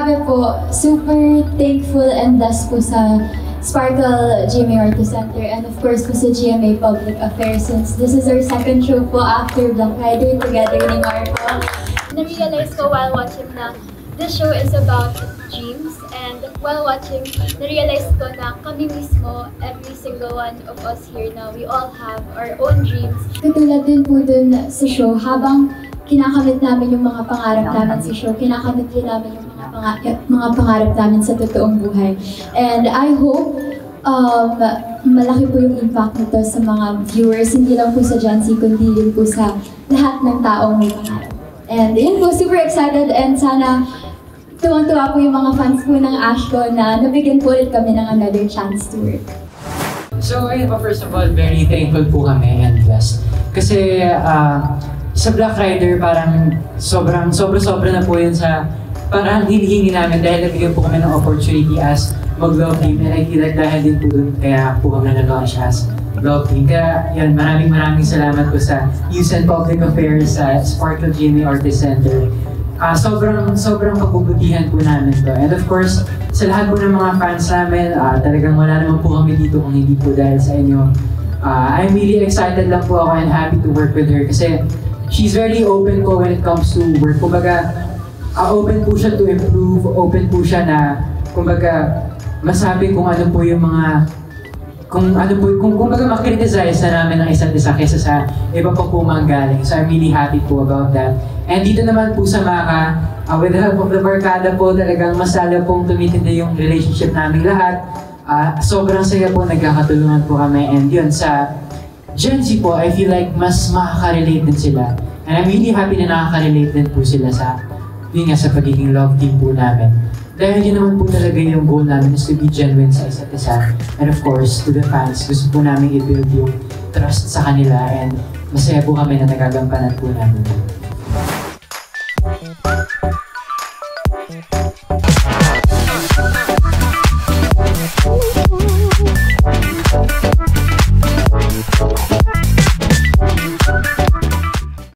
Grabe po, super thankful and blessed po sa Sparkle GMA Arts Center and of course po sa GMA Public Affairs since this is our second show po after Black Friday together ni Marco. Na-realize ko while watching na this show is about dreams and while watching, na-realize ko na kami mismo, every single one of us here now, we all have our own dreams. Katulad din po dun sa show, habang kinakamit namin yung mga pangarap namin sa show, kinakamit din namin yung mga pangarap namin sa totoong buhay. And I hope malaki po yung impact nito sa mga viewers, hindi lang po sa Gen Z, kundi din po sa lahat ng taong may pangarap. And yun po, super excited and sana tuwang-tuwa po yung mga fans po ng Ashko na nabigyan po ulit kami ng another chance to work. So ayun po, first of all, very thankful po kami and blessed. Kasi sa Black Rider parang sobra na po yun sa parang hinihingi namin dahil nabigyan po kami ng opportunity as mag-love team and I feel like dahil din po dun kaya po kami na-launch as love team. Kaya yun, maraming salamat po sa Youth and Public Affairs sa Sparkle GMA Arts Center. Sobrang pagbubutihan po namin to. And of course, sa lahat po ng mga fans namin, talagang wala naman po kami dito kung hindi po dahil sa inyo. I'm really excited lang po ako and happy to work with her kasi she's very open po when it comes to work. Kumbaga, open po siya to improve, open po siya na, kumbaga, masabi kung ano po yung mga, kumbaga makriticize na namin ng isa't isa kaysa sa iba pa po mga galing. So I'm really happy po about that. And dito naman po sa Maka, with the help of the Barkada po, talagang mas lalo pong tumitindi yung relationship namin lahat. Sobrang saya po, nagkakatulungan po kami. And yun, sa Gen Z po, I feel like mas makaka-relate din sila. And I'm really happy na nakaka-relate din po sila sa pagiging love team po namin. Dahil yun naman po talaga yung goal namin is to be genuine sa isa't isa. And of course, to the fans, gusto po namin i-build yung trust sa kanila and masaya po kami na nagagampanan po namin.